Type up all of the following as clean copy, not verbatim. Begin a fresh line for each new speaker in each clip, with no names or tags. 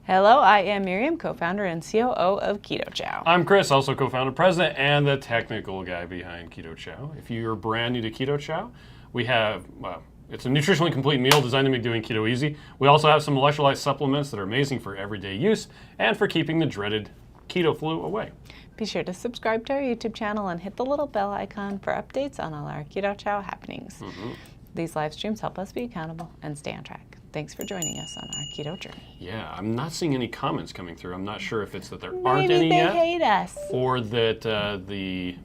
Hello, I am Miriam, co-founder and COO of Keto Chow.
I'm Chris, also co-founder, president, and the technical guy behind Keto Chow. If you're brand new to Keto Chow, we have, it's a nutritionally complete meal designed to make doing keto easy. We also have some electrolyte supplements that are amazing for everyday use and for keeping the dreaded keto flu away.
Be sure to subscribe to our YouTube channel and hit the little bell icon for updates on all our Keto Chow happenings. These live streams help us be accountable and stay on track. Thanks for joining us on our keto journey.
Yeah, I'm not seeing any comments coming through. I'm not sure if it's that there aren't any
Maybe
yet.
they hate us.
Or that the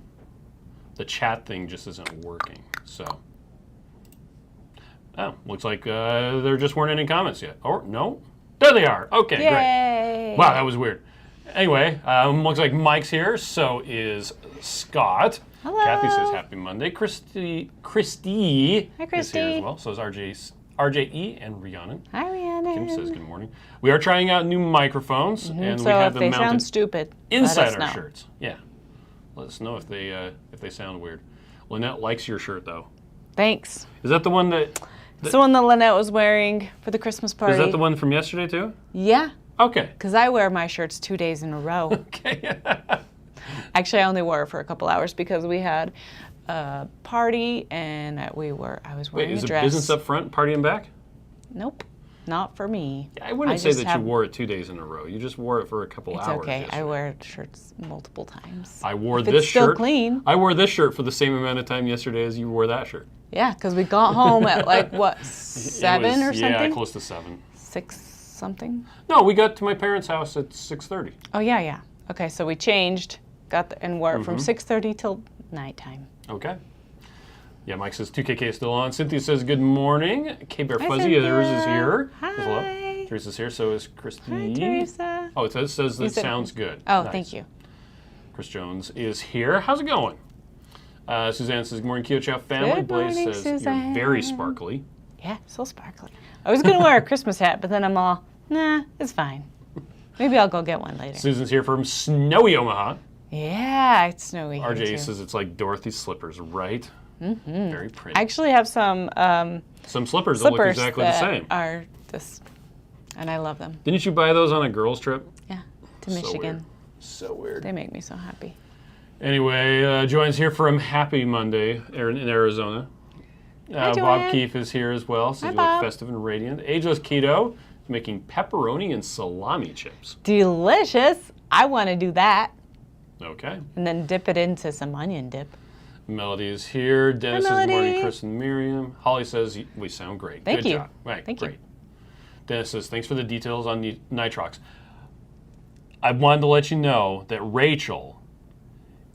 chat thing just isn't working. So, looks like there just weren't any comments yet. Or no, there they are. Okay,
Yay.
great. Wow, that was weird. Anyway, looks like Mike's here. So is Scott.
Hello.
Kathy says happy Monday. Christy
Hi, Christy.
is here as well. So is RJE and Rhiannon.
Hi, Rhiannon.
Kim says good morning. We are trying out new microphones, and
So
we have
if
them
they
mounted
sound stupid,
inside
let us
our
know.
shirts. Yeah, let us know if they sound weird. Lynette likes your shirt though.
Thanks.
Is that the one that?
It's the one that Lynette was wearing for the Christmas party.
Is that the one from yesterday too?
Yeah,
Okay.
because I wear my shirts 2 days in a row.
Okay.
Actually, I only wore it for a couple hours because we had a party and I was wearing
Wait, is
a
it
dress.
business up front, party in back?
Nope, not for me.
I wouldn't say
just
that you wore it 2 days in a row. You just wore it for a couple
It's
hours.
okay. I
yesterday.
wear shirts multiple times.
I wore
If
this
it's still
shirt.
clean.
I wore this shirt for the same amount of time yesterday as you wore that shirt.
Yeah, because we got home at like what, 7
It was,
or something?
Yeah, close to 7.
6 something.
No, we got to my parents' house at 6:30.
Oh yeah. Okay, so we changed, and wore it from 6:30 till nighttime.
Okay. Yeah, Mike says 2KK is still on. Cynthia says good morning. K Bear
Hi,
Fuzzy, yours is
Cynthia.
here.
Hi.
Hello. Teresa's here, so is Christy.
Hi, Teresa.
Oh, it says that
said-
sounds good.
Oh,
Nice.
thank you.
Chris Jones is here. How's it going? Suzanne says, good morning, Keto Chow family.
Good
Blaze
morning,
says,
Suzanne.
you're very sparkly.
Yeah, so sparkly. I was gonna wear a Christmas hat, but then I'm all, nah, it's fine. Maybe I'll go get one later.
Susan's here from snowy Omaha.
Yeah, it's snowy here
RJ
too.
says it's like Dorothy's slippers, right? Very pretty.
I actually have some
Some slippers that look
slippers
exactly the
that
same.
are this, and I love them.
Didn't you buy those on a girls' trip?
Yeah, to
So
Michigan.
weird. So weird.
They make me so happy.
Anyway, Joanne's here from Happy Monday in Arizona.
Hi,
Bob
Joanne.
Keefe is here as well. So
Hi,
you look
Bob.
festive and radiant. Ageless Keto is making pepperoni and salami chips.
Delicious. I want to do that,
Okay.
and then dip it into some onion dip.
Melody is here. Dennis says good
Melody.
morning, Chris and Miriam. Holly says we sound great.
Thank
Good
you.
job. Right,
Thank you.
great. Dennis says thanks for the details on nitrox. I wanted to let you know that Rachel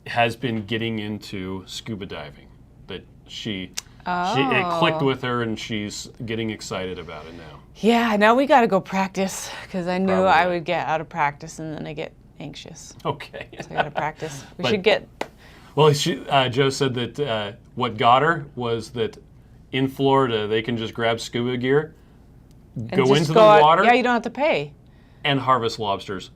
has been getting into scuba diving. That it clicked with her and she's getting excited about it now.
Yeah, now we got to go practice because I knew I
Probably.
would get out of practice and then I get anxious.
Okay.
So I got to practice. We
But-
should get.
Well, Joe said that what got her was that in Florida they can just grab scuba gear,
and
go
just
into
go
the
out-
water,
Yeah, you don't have to pay
and harvest lobsters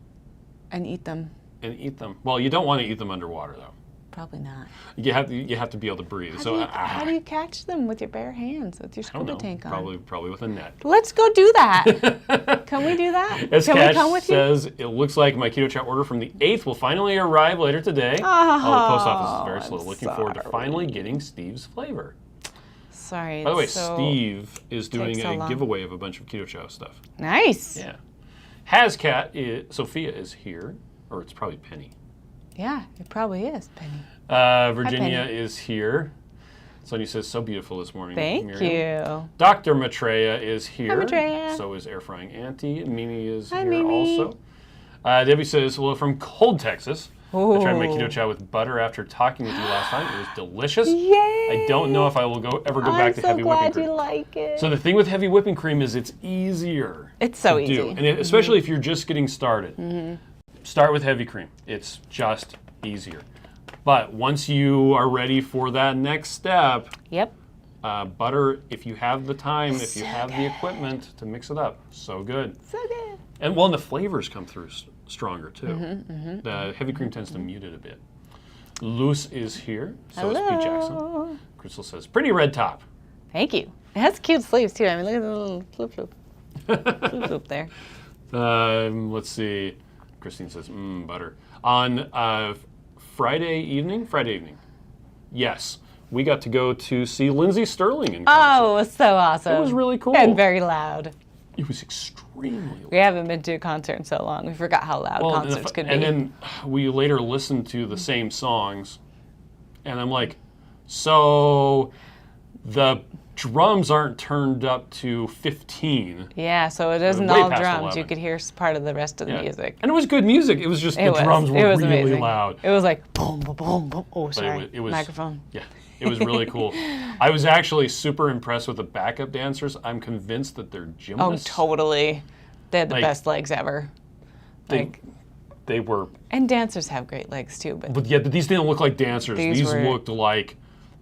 and eat them.
and eat them. Well, you don't want to eat them underwater though.
Probably not.
You have to be able to breathe.
How do you catch them with your bare hands with your
I don't
scuba
know.
tank on?
Probably with a net.
Let's go do that. Can we do that?
As
Can we
Cash
come with you?
says, it looks like my Keto Chow order from the 8th will finally arrive later today. The post office is very slow.
I'm
Looking forward to
sorry.
finally getting Steve's flavor.
Sorry.
By the way,
it's so
Steve is doing
takes so
a
long.
giveaway of a bunch of Keto Chow stuff.
Nice.
Yeah. Sophia is here, or it's probably Penny.
Yeah, it probably is, Penny.
Virginia
Penny.
is here. Sonia says, so beautiful this morning.
Thank
Miriam.
you.
Dr. Maitreya is here.
Maitreya.
So is Air Frying Auntie. Mimi is
Hi,
here
Mimi.
also. Debbie says, hello from cold Texas.
Ooh.
I tried my Keto Chow with butter after talking with you last time. It was delicious.
Yay!
I don't know if I will ever go back to heavy whipping
I'm so
cream.
glad you like it.
So the thing with heavy whipping cream is it's easier.
It's so
to
easy.
do. And especially if you're just getting started. Start with heavy cream. It's just easier. But once you are ready for that next step,
Yep.
butter, if you have the time, if you
So
have the equipment to mix it up, so good.
So good.
And the flavors come through stronger too. The heavy cream tends to mute it a bit. Luce is here, so is Pete Jackson.
Hello.
Crystal says, pretty red top.
Thank you. It has cute sleeves too. I mean, look at the little floop floop. Floop floop there.
Let's see. Christine says, butter. On Friday evening, yes, we got to go to see Lindsey Stirling in concert.
Oh, it was so awesome.
It was really cool.
And very loud.
It was extremely loud.
We haven't been to a concert in so long. We forgot how loud concerts could be.
And then we later listened to the same songs, and I'm like, so the drums aren't turned up to 15.
Yeah, so it isn't
Way
all
past
drums.
11.
You could hear part of the rest of the music.
And it was good music. It was just the drums were really
amazing.
loud.
It was like boom, boom, boom, boom. Oh, sorry.
It was,
microphone.
Yeah, it was really cool. I was actually super impressed with the backup dancers. I'm convinced that they're gymnasts.
Oh, totally. They had the best legs ever.
They were.
And dancers have great legs too, but
These didn't look like dancers. These looked like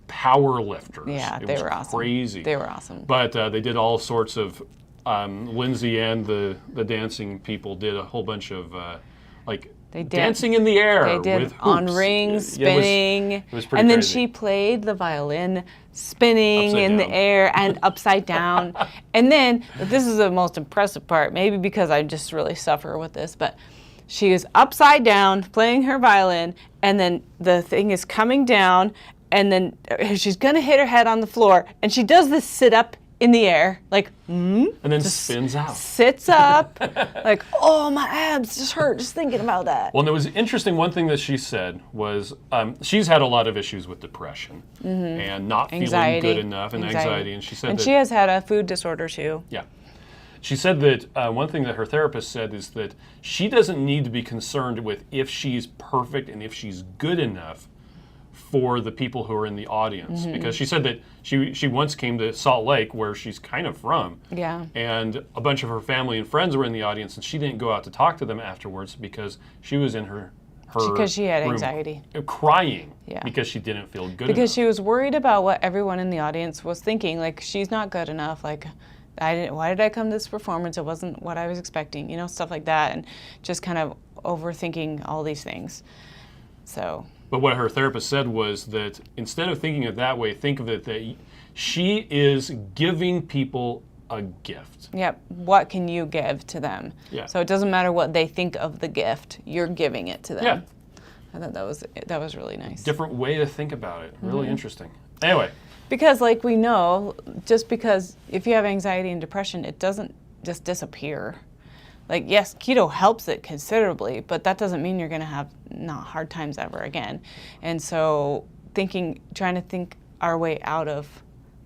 power lifters.
Yeah, they were awesome.
Crazy.
They were awesome.
But they did all sorts of. Lindsey and the dancing people did a whole bunch of dancing in the air.
They did
with hoops.
on rings, spinning,
it was pretty
and then
crazy.
she played the violin, spinning
Upside
in
down.
the air and upside down. And then this is the most impressive part, maybe because I just really suffer with this, but she is upside down playing her violin, and then the thing is coming down, and then she's gonna hit her head on the floor, and she does this sit up in the air,
and then spins out.
Sits up, like, oh, my abs just hurt just thinking about that.
Well, and it was interesting. One thing that she said was she's had a lot of issues with depression and not feeling good enough, and anxiety. And she said
and
that
she has had a food disorder too.
Yeah. She said that one thing that her therapist said is that she doesn't need to be concerned with if she's perfect and if she's good enough for the people who are in the audience, because she said that she once came to Salt Lake, where she's kind of from, and a bunch of her family and friends were in the audience, and she didn't go out to talk to them afterwards because she was in her
because she had
room
anxiety,
crying because she didn't feel good
because
enough.
she was worried about what everyone in the audience was thinking, like, she's not good enough, like, why did I come to this performance? It wasn't what I was expecting, stuff like that, and just kind of overthinking all these things. So.
But what her therapist said was that instead of thinking it that way, think of it that she is giving people a gift.
Yep. What can you give to them?
Yeah.
So it doesn't matter what they think of the gift, you're giving it to them.
Yeah.
I thought that was really nice.
Different way to think about it. Really interesting. Anyway.
Because like we know, just because if you have anxiety and depression, it doesn't just disappear. Like, yes, keto helps it considerably, but that doesn't mean you're going to have not hard times ever again. And so trying to think our way out of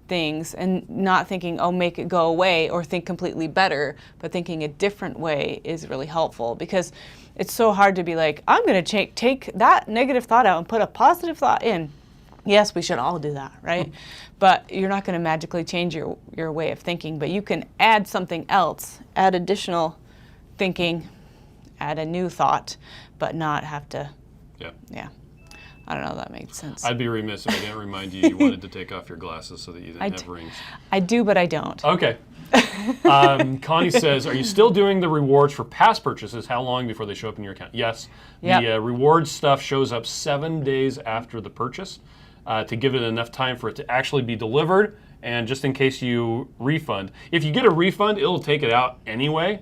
things and not thinking, oh, make it go away or think completely better, but thinking a different way is really helpful, because it's so hard to be like, I'm going to take that negative thought out and put a positive thought in. Yes, we should all do that, right? But you're not going to magically change your way of thinking, but you can add something else, add additional thinking, add a new thought, but not have to. Yeah. I don't know if that makes sense.
I'd be remiss if I didn't remind you wanted to take off your glasses so that you didn't have rings.
I do, but I don't.
Okay. Connie says, are you still doing the rewards for past purchases? How long before they show up in your account? Yes.
Yep.
The rewards stuff shows up 7 days after the purchase to give it enough time for it to actually be delivered, and just in case you refund. If you get a refund, it'll take it out anyway,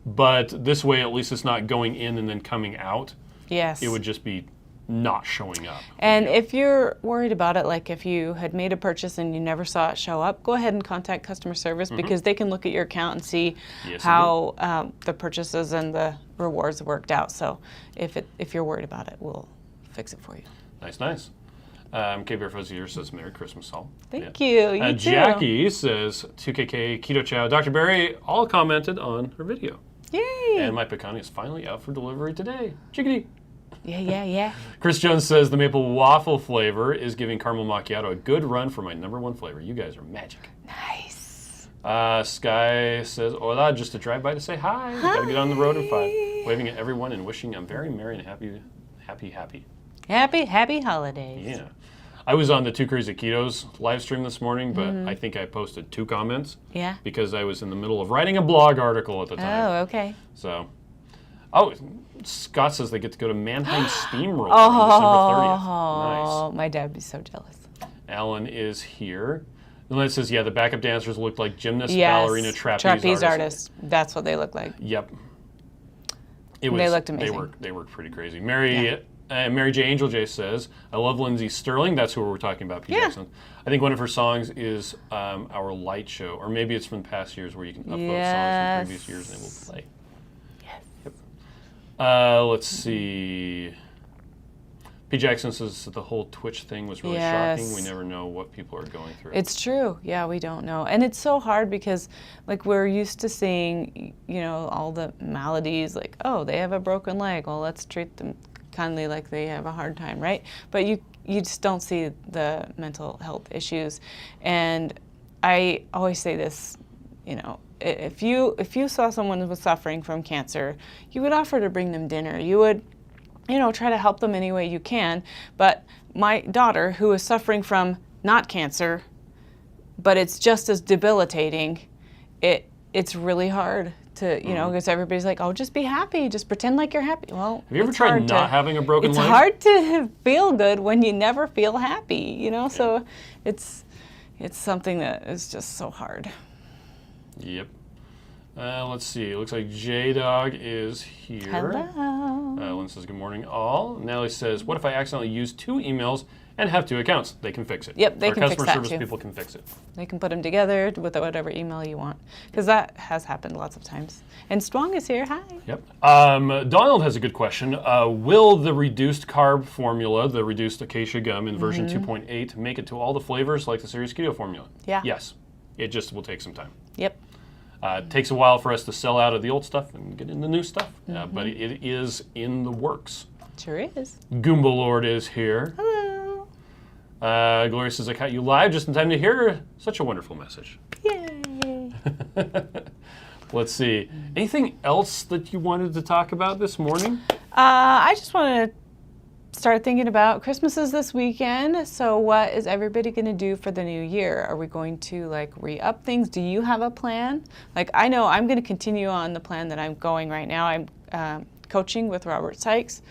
but this way at least it's not going in and then coming out.
Yes.
It would just be not showing up.
And if you're worried about it, like if you had made a purchase and you never saw it show up, go ahead and contact customer service, because they can look at your account and see how the purchases and the rewards worked out. So if you're worried about it, we'll fix it for you.
Nice. K Bear Fuzzy here says Merry Christmas all.
Thank you. You too.
Jackie says 2KK Keto Chow. Dr. Barry all commented on her video.
Yay!
And my pecani is finally out for delivery today. Chickadee.
Yeah.
Chris Jones says the maple waffle flavor is giving caramel macchiato a good run for my #1 flavor. You guys are magic.
Nice.
Sky says, hola, just a drive-by to say hi. Gotta get on the road and find. Waving at everyone and wishing I'm very merry and happy.
Happy holidays.
Yeah. I was on the Two Crazy Ketos live stream this morning, but I think I posted 2 comments.
Yeah.
Because I was in the middle of writing a blog article at the time.
Oh, okay.
So, Scott says they get to go to Mannheim Steamroller on December 30th. Nice.
My dad would be so jealous.
Alan is here. And then it says, the backup dancers look like gymnasts, ballerina, trapeze
artists. That's what they look like.
Yep.
They looked amazing.
They worked pretty crazy. Mary J. Angel J says, I love Lindsey Stirling. That's who we're talking about, P. Jackson. I think one of her songs is Our Light Show, or maybe it's from past years where you can upload songs from previous years and it will play.
Yes.
Yep. Let's see. P. Jackson says that the whole Twitch thing was really shocking. We never know what people are going through.
It's true. Yeah, we don't know. And it's so hard because, like, we're used to seeing, all the maladies, like, oh, they have a broken leg. Well, let's treat them kindly like they have a hard time, right? But you just don't see the mental health issues. And I always say this, if you saw someone who was suffering from cancer, you would offer to bring them dinner. You would try to help them any way you can. But my daughter, who is suffering from not cancer, but it's just as debilitating, it's really hard to, because everybody's like, oh, just be happy. Just pretend like you're happy. Well,
have you ever tried not having a broken leg?
It's hard to feel good when you never feel happy, so it's something that is just so hard.
Yep. Let's see. It looks like J-Dog is here.
Hello.
Lynn says, good morning, all. Nellie says, what if I accidentally use 2 emails and have 2 accounts? They can fix it.
Yep, they can fix that too.
Our customer service people can fix it.
They can put them together with whatever email you want. Because that has happened lots of times. And Strong is here. Hi.
Yep. Donald has a good question. Will the reduced carb formula, the reduced acacia gum in version 2.8, make it to all the flavors like the Serious Keto formula?
Yeah.
Yes. It just will take some time.
Yep.
It takes a while for us to sell out of the old stuff and get in the new stuff, but it is in the works.
Sure is.
Goomba Lord is here.
Hello.
Gloria says, I caught you live just in time to hear such a wonderful message.
Yay.
Let's see. Anything else that you wanted to talk about this morning?
I just want to start thinking about Christmas is this weekend. So what is everybody going to do for the new year? Are we going to re-up things? Do you have a plan? I know I'm going to continue on the plan that I'm going right now. I'm coaching with Robert Sykes,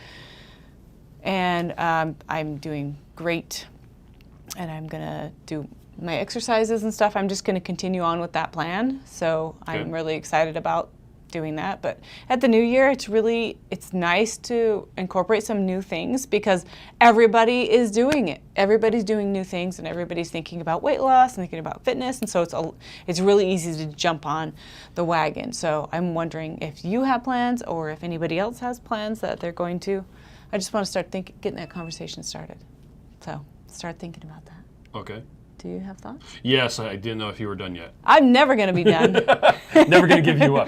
and I'm doing great. And I'm going to do my exercises and stuff. I'm just going to continue on with that plan. So I'm really excited about doing that. But at the new year, it's nice to incorporate some new things because everybody is doing it. Everybody's doing new things and everybody's thinking about weight loss and thinking about fitness. And so it's really easy to jump on the wagon. So I'm wondering if you have plans or if anybody else has plans that they're going to. I just want to start getting that conversation started. So start thinking about that.
Okay.
Do you have thoughts?
Yes, I didn't know if you were done yet.
I'm never going to be done.
Never going to give you up.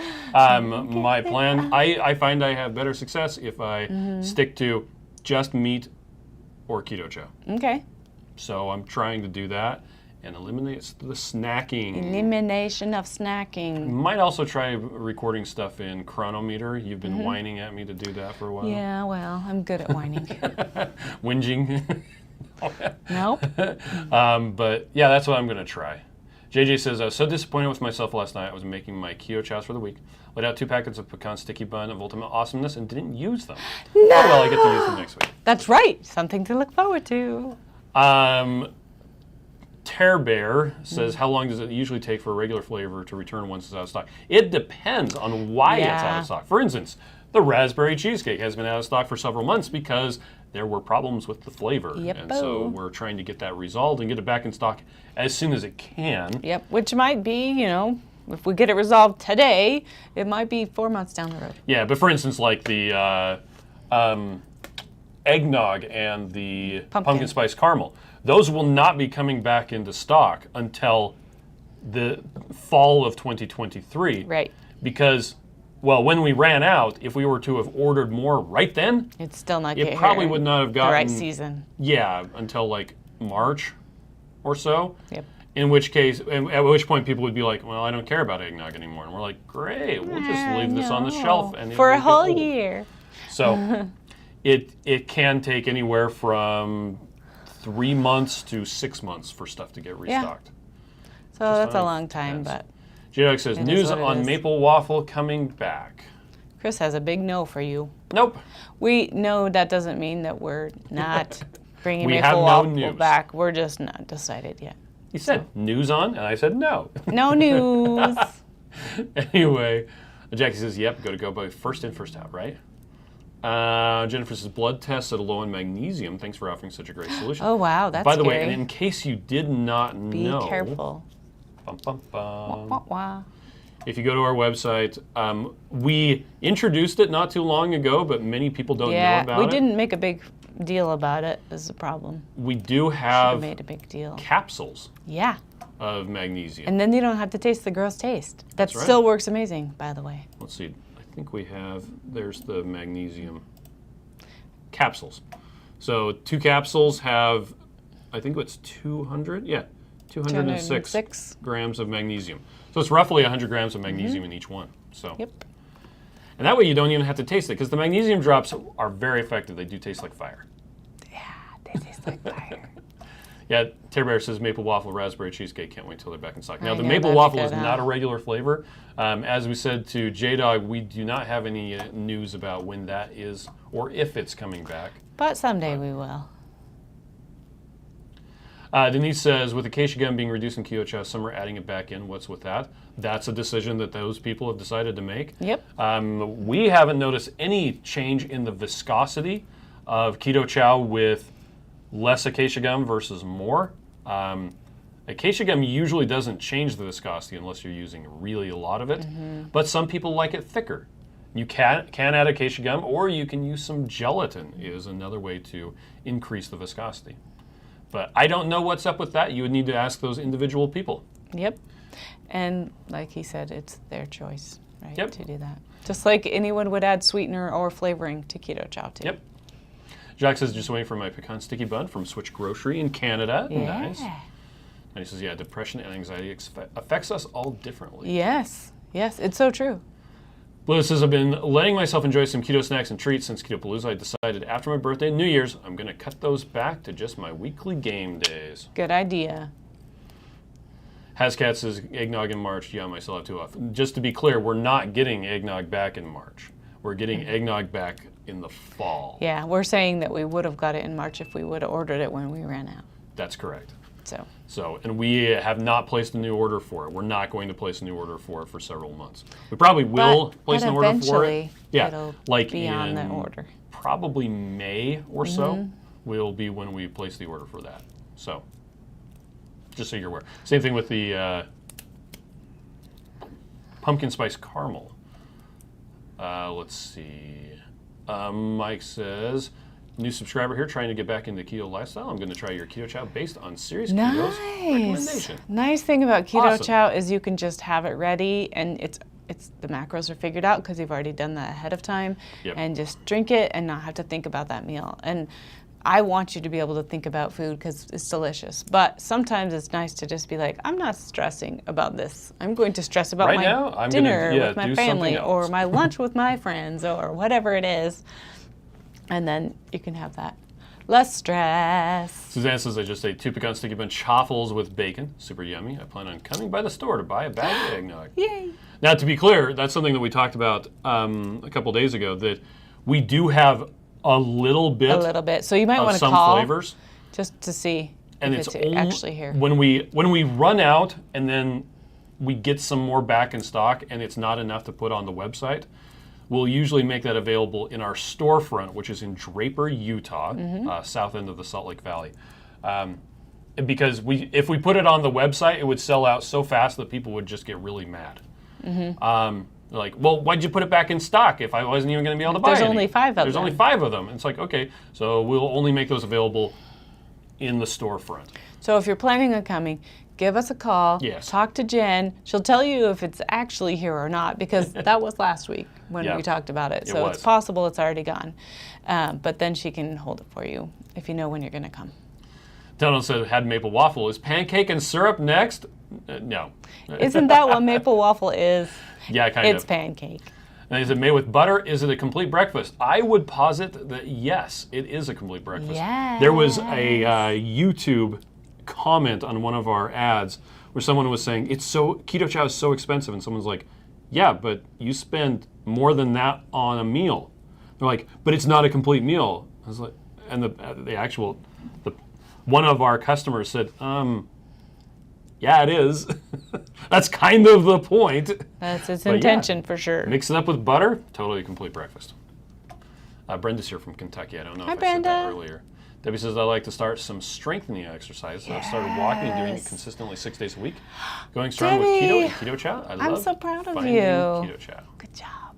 My plan, I find I have better success if I stick to just meat or Keto Chow.
Okay.
So I'm trying to do that and eliminate the snacking.
Elimination of snacking.
Might also try recording stuff in Chronometer. You've been whining at me to do that for a while.
Yeah, well, I'm good at whining.
Whinging.
Nope.
But yeah, that's what I'm going to try. JJ says, I was so disappointed with myself last night. I was making my Keto Chows for the week. Laid out 2 packets of pecan sticky bun of ultimate awesomeness and didn't use them.
No!
Oh, well, I get to use them next week.
That's right. Something to look forward to.
Tear Bear says, how long does it usually take for a regular flavor to return once it's out of stock? It depends on why it's out of stock. For instance, the raspberry cheesecake has been out of stock for several months because there were problems with the flavor.
Yep.
And so we're trying to get that resolved and get it back in stock as soon as it can.
Yep, which might be, if we get it resolved today, it might be 4 months down the road.
Yeah, but for instance, like the eggnog and the pumpkin spice caramel, those will not be coming back into stock until the fall of 2023.
Right.
Because, well, when we ran out, if we were to have ordered more right then,
it's still not
it probably would not have gotten
the right season.
Yeah, until like March or so.
Yep.
In which case, at which point people would be like, well, I don't care about eggnog anymore. And we're like, great, we'll just leave this on the shelf. And
for a whole year.
So it can take anywhere from 3 months to 6 months for stuff to get restocked.
Yeah. So that's a long time, but.
J-Dog says, news on maple waffle coming back.
Chris has a big no for you.
Nope.
We know that doesn't mean that we're not bringing maple waffle back. We're just not decided yet.
He said news on, and I said no.
No news.
Anyway, Jackie says, yep, go by first in, first out, right? Jennifer says, blood tests at a low in magnesium. Thanks for offering such a great solution.
Oh, wow, that's
By the way,
scary.
and in case you did not know.
Be careful.
Bum, bum, bum.
Wah, wah.
If you go to our website, we introduced it not too long ago, but many people don't know about it.
We didn't make a big deal about it, is the problem.
We do
Should
have
made a big deal.
capsules
Yeah.
of magnesium.
And then you don't have to taste the gross taste. That
That's right.
still works amazing, by the way.
Let's see. I think we have, there's the magnesium capsules. So 2 capsules have, I think it's 200? Yeah, 206 grams of magnesium. So it's roughly 100 grams of magnesium in each one. So.
Yep.
And that way you don't even have to taste it, because the magnesium drops are very effective. They do taste like fire.
Yeah, they taste like fire.
Yeah, Terry Bear says maple waffle raspberry cheesecake. Can't wait till they're back in stock. Now,
I
the
know,
maple
that'd be
waffle
good,
is not a regular flavor. As we said to J-Dog, we do not have any news about when that is or if it's coming back.
But someday we will.
Denise says, with acacia gum being reduced in Keto Chow, some are adding it back in. What's with that? That's a decision that those people have decided to make.
Yep.
We haven't noticed any change in the viscosity of Keto Chow with less acacia gum versus more. Acacia gum usually doesn't change the viscosity unless you're using really a lot of it, but some people like it thicker. You can add acacia gum, or you can use some gelatin is another way to increase the viscosity. But I don't know what's up with that. You would need to ask those individual people.
Yep. And like he said, it's their choice, right,
Yep.
to do that. Just like anyone would add sweetener or flavoring to Keto Chow, too.
Yep. Jacques says, just waiting for my pecan sticky bun from Switch Grocery in Canada.
Yeah.
Nice. And he says, yeah, depression and anxiety affects us all differently.
Yes. Yes, it's so true.
Blue says, I've been letting myself enjoy some keto snacks and treats since Keto Palooza. I decided after my birthday and New Year's, I'm going to cut those back to just my weekly game days.
Good idea.
Hascat says, eggnog in March. Yeah, I still have 2 off. Just to be clear, we're not getting eggnog back in March. We're getting eggnog back in the fall.
Yeah, we're saying that we would have got it in March if we would have ordered it when we ran out.
That's correct.
So,
And we have not placed a new order for it. We're not going to place a new order for it for several months. We probably will place an order for it.
Eventually,
Yeah,
it'll
like
be on
in
the order.
probably May or so will be when we place the order for that. So, just so you're aware. Same thing with the pumpkin spice caramel. Let's see. Mike says, new subscriber here trying to get back into keto lifestyle. I'm going to try your Keto Chow based on Serious Keto's recommendation.
Nice thing about Keto
Awesome.
Chow is you can just have it ready, and it's the macros are figured out because you've already done that ahead of time,
Yep.
and just drink it and not have to think about that meal. And I want you to be able to think about food because it's delicious. But sometimes it's nice to just be like, I'm not stressing about this. I'm going to stress about
Right
my
now, I'm
dinner
gonna,
with my
do
family
something
or
else.
my lunch with my friends or whatever it is. And then you can have that. Less stress.
Suzanne says, I just ate 2 pecan sticky bun chaffles with bacon. Super yummy. I plan on coming by the store to buy a bag of eggnog.
Yay.
Now, to be clear, that's something that we talked about a couple days ago, that we do have a little bit,
A little bit. So you might want
of
to
some
call
flavors.
just to see
And
if
it's
it's
only
actually here.
when we run out and then we get some more back in stock and it's not enough to put on the website, we'll usually make that available in our storefront, which is in Draper, Utah, south end of the Salt Lake Valley. Because if we put it on the website, it would sell out so fast that people would just get really mad. Like, well, why'd you put it back in stock if I wasn't even going to be able to buy it?
There's only 5 of them.
There's only 5 of them. It's like, okay, so we'll only make those available in the storefront.
So if you're planning on coming, give us a call.
Yes.
Talk to Jen. She'll tell you if it's actually here or not because that was last week when
Yeah.
we talked about it.
It
So
was.
it's possible it's already gone. But then she can hold it for you if you know when you're going to come.
Donald said, had maple waffle. Is pancake and syrup next? No.
Isn't that what maple waffle is?
Yeah, kind
It's
of.
pancake.
And is it made with butter? Is it a complete breakfast? I would posit that yes, it is a complete breakfast.
Yes.
There was a YouTube comment on one of our ads where someone was saying, Keto Chow is so expensive. And someone's like, yeah, but you spend more than that on a meal. They're like, but it's not a complete meal. I was like, and one of our customers said, yeah, it is. That's kind of the point.
That's its
But yeah.
intention for sure.
Mix it up with butter, totally complete breakfast. Brenda's here from Kentucky. I don't know
Hi,
if I said that
Brenda.
earlier. Debbie says, I like to start some strengthening exercises. So I've started walking and doing it consistently 6 days a week. Going strong with keto and Keto Chow. I love
so proud of
finding
you.
Keto Chow.
Good job.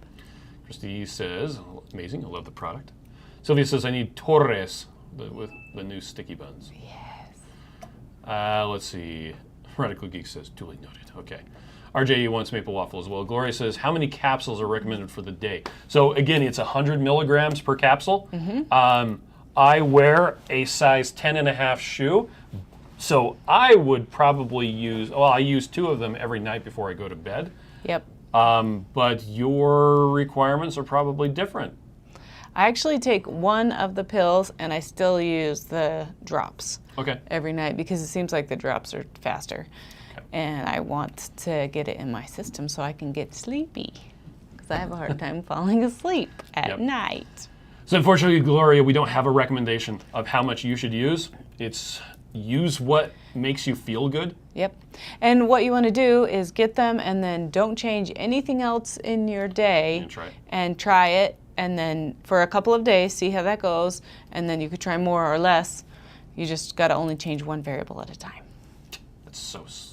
Christy says, amazing, I love the product. Sylvia says, I need Torres with the new sticky buns.
Yes.
Let's see. Radical Geek says, duly noted. Okay. RJE wants maple waffle as well. Gloria says, how many capsules are recommended for the day? So again, it's 100 milligrams per capsule. I wear a size 10.5 shoe. So I would probably use, I use 2 of them every night before I go to bed.
Yep.
But your requirements are probably different.
I actually take 1 of the pills and I still use the drops
Okay.
every night because it seems like the drops are faster. And I want to get it in my system so I can get sleepy because I have a hard time falling asleep at night.
So unfortunately, Gloria, we don't have a recommendation of how much you should use. It's use what makes you feel good.
Yep. And what you want to do is get them and then don't change anything else in your day.
And try it.
And try it. And then for a couple of days, see how that goes. And then you could try more or less. You just got to only change 1 variable at a time.
That's so slow.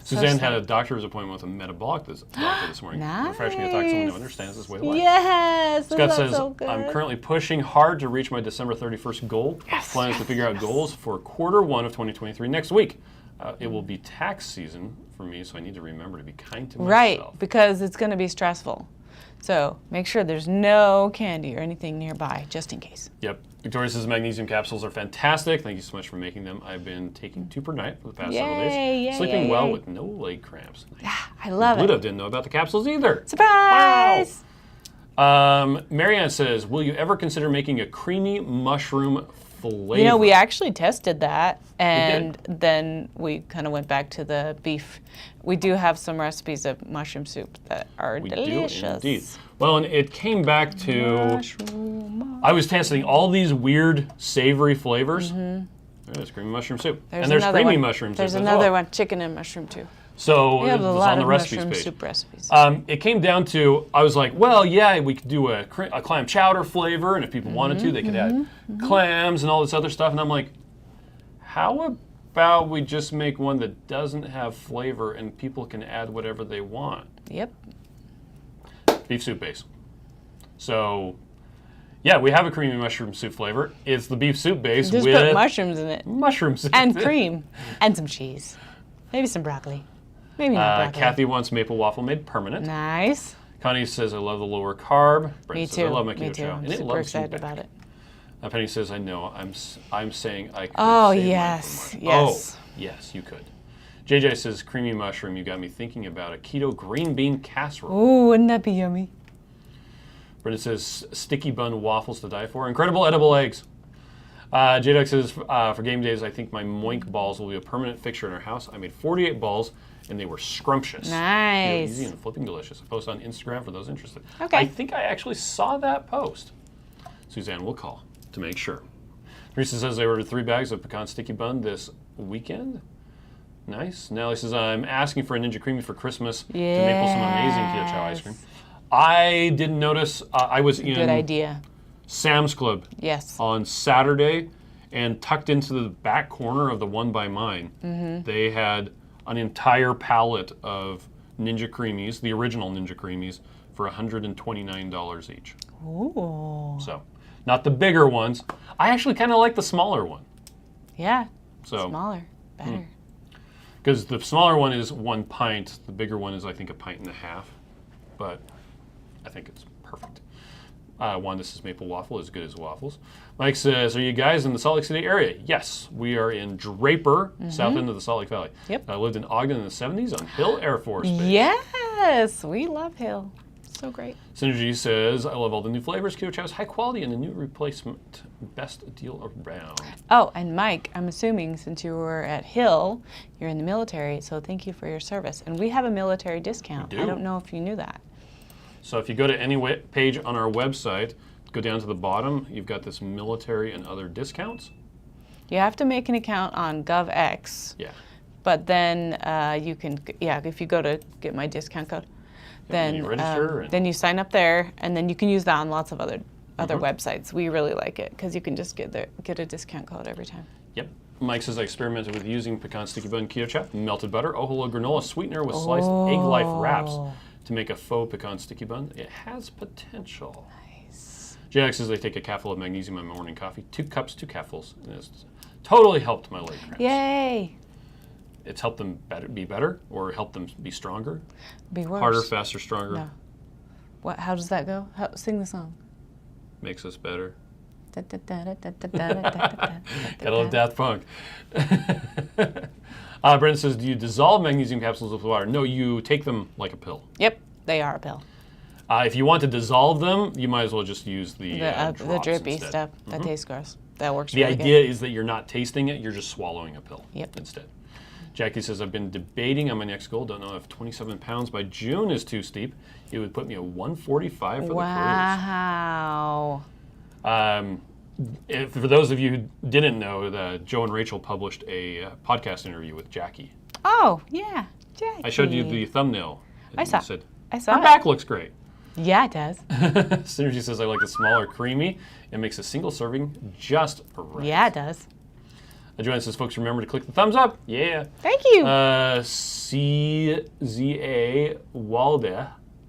Suzanne had
slow.
a doctor's appointment with a metabolic doctor this morning.
Nice.
Refreshing to talk to someone who understands this way of life.
Yes.
Scott
that's
says,
so good.
I'm currently pushing hard to reach my December 31st goal. Plans to figure out goals for Q1 of 2023 next week. It will be tax season for me, so I need to remember to be kind to myself.
Right, because it's going to be stressful. So make sure there's no candy or anything nearby, just in case.
Yep. Victoria says magnesium capsules are fantastic. Thank you so much for making them. I've been taking 2 per night for the past several days.
Yay,
Sleeping well
yay.
with no leg cramps.
I love
Luda
it.
didn't know about the capsules either.
Surprise!
Wow. Marianne says, will you ever consider making a creamy mushroom flavor?
You know, we actually tested that, and
did.
then we kind of went back to the beef. We do have some recipes of mushroom soup that are
We
delicious.
do indeed. Well, and it came back to,
Mushroom.
I was testing all these weird savory flavors. There's creamy mushroom soup.
There's
and there's
another
creamy
one.
mushroom soup
There's
as
another
well.
one, chicken and mushroom too.
So
We have
it's
a lot
on the
of
recipes
mushroom
page.
soup recipes.
It came down to, I was like, well, yeah, we could do a clam chowder flavor, and if people wanted to, they could add clams and all this other stuff. And I'm like, how about we just make one that doesn't have flavor and people can add whatever they want?
Yep.
Beef soup base. So, yeah, we have a creamy mushroom soup flavor. It's the beef soup base
Just
with
put mushrooms in it.
mushrooms
And cream. And some cheese. Maybe some broccoli. Maybe not broccoli.
Kathy wants maple waffle made permanent.
Nice.
Connie says, I love the lower carb. Brenda
Me
says,
too.
I love my
Me
Keto
too.
Chow.
I'm
And it
super
loves you
excited
back.
about it.
Penny says, I know. I'm saying I could
Oh,
save mine
yes.
for March.
Yes.
Oh, yes, you could. JJ says, creamy mushroom. You got me thinking about a keto green bean casserole.
Ooh, wouldn't that be yummy?
Brenda says, sticky bun waffles to die for. Incredible edible eggs. JDuck says, for game days, I think my Moink balls will be a permanent fixture in our house. I made 48 balls, and they were scrumptious.
Nice.
Easy and flipping delicious. I post on Instagram for those interested.
Okay.
I think I actually saw that post. Suzanne will call to make sure. Teresa says they ordered 3 bags of pecan sticky bun this weekend. Nice. Nellie says, I'm asking for a Ninja Creamy for Christmas to maple some amazing Keto Chow ice cream. I didn't notice. I was in
Good idea.
Sam's Club
Yes.
on Saturday, and tucked into the back corner of the One by Mine, they had an entire pallet of Ninja Creamies, the original Ninja Creamies, for $129 each.
Ooh.
So, not the bigger ones. I actually kind of like the smaller one.
Yeah.
So,
Smaller. Better.
because the smaller one is 1 pint, the bigger one is I think 1.5 pints, but I think it's perfect. Wanda says maple waffle is good as waffles. Mike says, are you guys in the Salt Lake City area? Yes, we are in Draper, south end of the Salt Lake Valley.
Yep.
I lived in Ogden in the 70s on Hill Air Force Base.
Yes. We love Hill. So great.
Synergy says, I love all the new flavors. Keto Chow is high quality and a new replacement. Best deal around.
Oh, and Mike, I'm assuming since you were at Hill, you're in the military, so thank you for your service. And we have a military discount.
We do.
I don't know if you knew that.
So if you go to any page on our website, go down to the bottom, you've got this military and other discounts.
You have to make an account on GovX,
Yeah.
but then you can, if you go to get my discount code,
then
then
you register and-
then you sign up there, and then you can use that on lots of other other websites. We really like it because you can just get a discount code every time.
Yep. Mike says I experimented with using pecan sticky bun keto chow, melted butter, Oholo granola sweetener with sliced egg life wraps to make a faux pecan sticky bun. It has potential.
Nice.
Jack says they take a capful of magnesium in my morning coffee, 2 cups, 2 capfuls, and it's totally helped my leg cramps.
Yay.
It's helped them be better or helped them be stronger?
Be worse.
Harder, faster, stronger?
No. What? How does that go? Sing the song.
Makes us better.
Gotta
Gotta love Daft Punk. Brendan says, do you dissolve magnesium capsules with water? No, you take them like a pill.
Yep, they are a pill.
If you want to dissolve them, you might as well just use the drops
drippy
instead.
stuff. That tastes gross. That works
The
really
idea
good.
is that you're not tasting it, you're just swallowing a pill instead. Jackie says, I've been debating on my next goal. Don't know if 27 pounds by June is too steep. It would put me at 145 for the cruise.
Wow.
For those of you who didn't know, Joe and Rachel published a podcast interview with Jackie.
Oh, yeah. Jackie.
I showed you the thumbnail. And
I saw.
you said,
I saw
her
it.
back looks great.
Yeah, it does.
Synergy says, I like it smaller, creamy. It makes a single serving just right.
Yeah, it does.
Joanne says, folks, remember to click the thumbs up. Yeah.
Thank you.
CZA Walde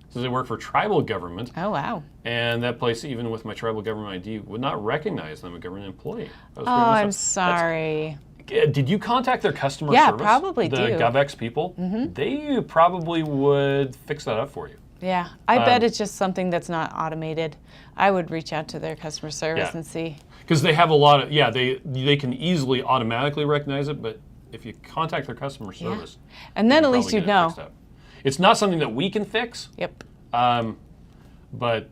says, I work for tribal government.
Oh, wow.
And that place, even with my tribal government ID, would not recognize them a government employee.
Oh, I'm sorry.
Did you contact their customer
Yeah,
service?
probably
the
do.
GovX people? Mm-hmm. They probably would fix that up for you.
Yeah, I bet it's just something that's not automated. I would reach out to their customer service and see.
Because they have a lot of, they can easily automatically recognize it, but if you contact their customer service,
and then at least you'd know.
It's not something that we can fix.
Yep.
But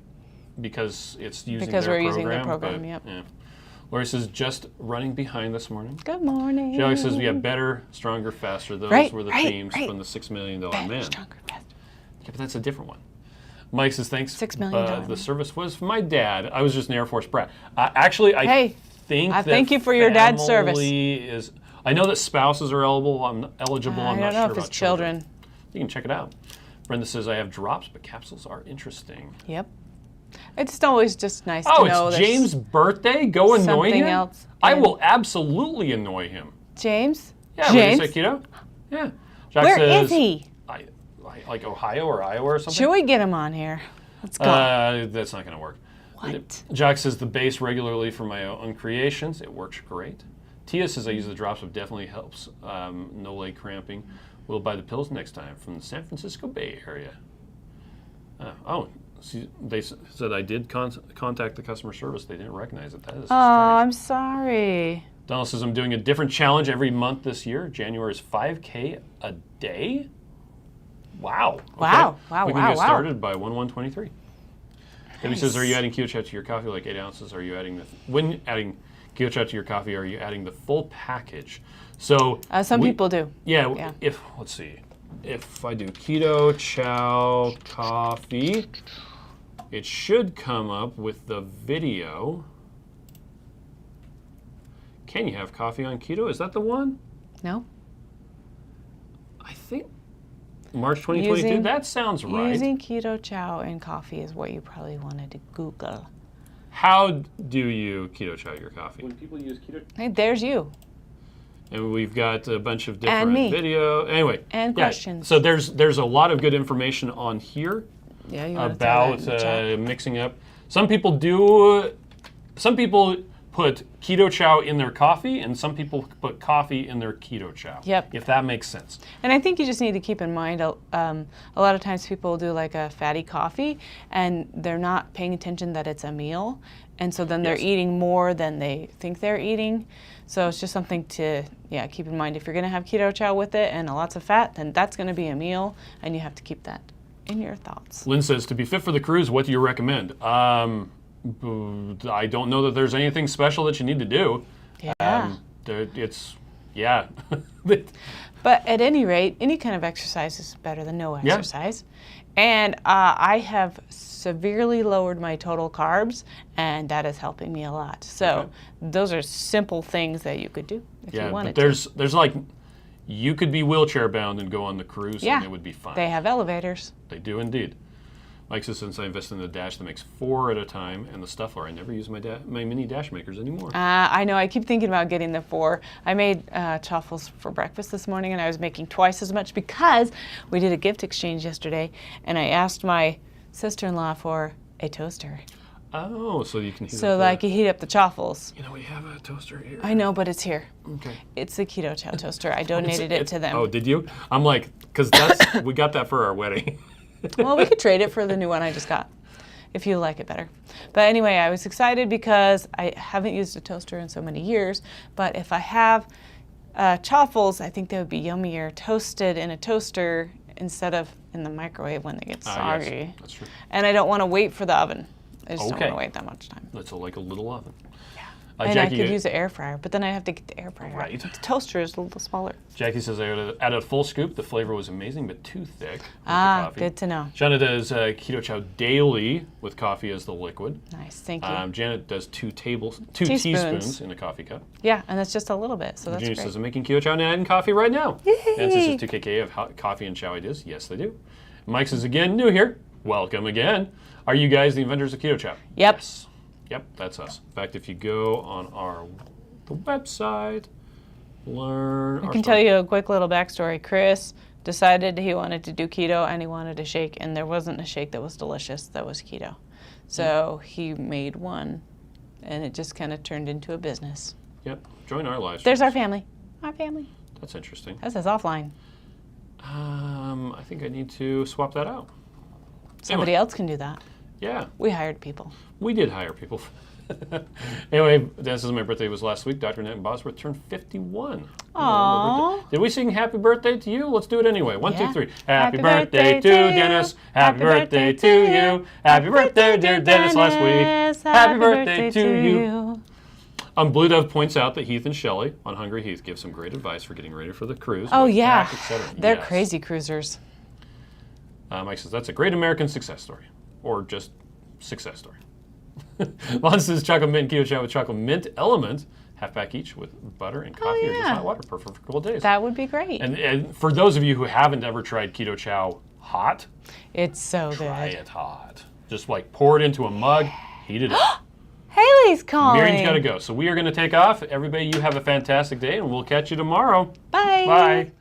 because it's using
using their program,
Yeah. Lori says, just running behind this morning.
Good morning.
Joey says, we have better, stronger, faster. Those were the themes from the $6 Million
better,
Man.
Stronger, faster.
Yeah, but that's a different one. Mike says, thanks.
$6 million.
The service was for my dad. I was just an Air Force brat. Actually, I think that
thank you for your dad's service.
I know that spouses are eligible. I'm not
I
sure
don't know
about
if it's children.
You can check it out. Brenda says, I have drops, but capsules are interesting.
Yep. It's always just nice to know.
Oh, it's James' birthday? Go annoy him?
Else.
I will absolutely annoy him.
James?
Yeah,
James?
Would you say keto? Yeah. Jack
Where
says,
is he?
Like Ohio or Iowa or something?
Should we get him on here? Let's go.
That's not going to work.
What?
Jack says the base regularly for my own creations. It works great. Tia says I use the drops, but definitely helps. No leg cramping. We'll buy the pills next time from the San Francisco Bay Area. They said I did contact the customer service. They didn't recognize it. That is strange.
I'm sorry.
Donald says I'm doing a different challenge every month this year. January is 5K a day. Wow. Okay.
Wow.
We can get started by 1/1/23. Debbie says, are you adding Keto Chow to your coffee like 8 ounces? Are you adding when adding Keto Chow to your coffee, are you adding the full package? So
some people do.
Yeah. Let's see. If I do Keto Chow coffee, it should come up with the video. Can you have coffee on keto? Is that the one?
No.
I think March 2022. That sounds right.
Using Keto Chow and coffee is what you probably wanted to Google.
How do you Keto Chow your coffee?
When people use keto,
Hey, there's you.
And we've got a bunch of different video. Anyway,
and questions.
So there's a lot of good information on here about mixing up. Some people put Keto Chow in their coffee, and some people put coffee in their Keto Chow.
Yep.
If that makes sense.
And I think you just need to keep in mind, a lot of times people do like a fatty coffee, and they're not paying attention that it's a meal, and so then they're eating more than they think they're eating. So it's just something to keep in mind. If you're going to have Keto Chow with it and lots of fat, then that's going to be a meal, and you have to keep that in your thoughts.
Lynn says, to be fit for the cruise, what do you recommend? I don't know that there's anything special that you need to do.
Yeah. But at any rate, any kind of exercise is better than no exercise. And I have severely lowered my total carbs, and that is helping me a lot. So those are simple things that you could do if you wanted
to. There's like, you could be wheelchair bound and go on the cruise and it would be fine.
They have elevators.
They do indeed. Mike says, since I invested in the Dash that makes 4 at a time and the Stuffler, I never use my mini Dash makers anymore.
I know. I keep thinking about getting the 4. I made chaffles for breakfast this morning, and I was making twice as much because we did a gift exchange yesterday, and I asked my sister-in-law for a toaster.
Oh, so you can heat
So
up
that I could heat up the chaffles.
You know, we have a toaster here.
I know, but it's here.
Okay.
It's the Keto Chow toaster. I donated it to them.
Oh, did you? I'm like, because we got that for our wedding.
Well, we could trade it for the new one I just got, if you like it better. But anyway, I was excited because I haven't used a toaster in so many years. But if I have chaffles, I think they would be yummier toasted in a toaster instead of in the microwave when they get soggy.
Yes, that's true.
And I don't want to wait for the oven. I just don't want to wait that much time.
That's like a little oven.
Yeah.
Jackie,
And I could use an air fryer, but then I have to get the air fryer.
Right.
The toaster is a little smaller.
Jackie says I added a full scoop. The flavor was amazing, but too thick.
Good to know.
Shauna does Keto Chow daily with coffee as the liquid.
Nice, thank you.
Janet does 2 teaspoons in a coffee cup.
Yeah, and that's just a little bit, so that's
Virginia
great.
says I'm making Keto Chow and adding coffee right now.
Yay!
Nancy says 2KK of hot coffee and chow ideas. Yes, they do. Mike says again, new here. Welcome again. Are you guys the inventors of Keto Chow?
Yep.
Yes. Yep, that's us. In fact, if you go on the website, learn.
I can tell you a quick little backstory. Chris decided he wanted to do keto and he wanted a shake, and there wasn't a shake that was delicious that was keto. So he made one, and it just kind of turned into a business.
Yep, join our live.
There's our family. Our family.
That's interesting.
That says offline.
I think I need to swap that out.
Somebody else can do that.
Yeah.
We hired people.
We did hire people. Anyway, this is my birthday was last week. Dr. Nat Bosworth turned 51.
Aww.
Did we sing happy birthday to you? Let's do it anyway. 1,
Yeah.
2, 3. Happy birthday to Dennis. Happy birthday to you. Happy birthday, dear Dennis, last week. Happy birthday to you. Blue Dove points out that Heath and Shelley on Hungry Heath give some great advice for getting ready for the cruise.
Oh, yeah.
Pack, et cetera.
They're
Yes.
crazy cruisers.
Mike says, that's a great American success story. Or just success story. Lon says, chocolate mint keto chow with chocolate mint element, half pack each with butter and coffee or just hot water, perfect for a couple days.
That would be great.
And for those of you who haven't ever tried keto chow hot,
It's so
try
good.
it hot. Just like pour it into a mug, heat it up.
Haley's calling.
Miriam's got to go. So we are going to take off. Everybody, you have a fantastic day, and we'll catch you tomorrow.
Bye.
Bye.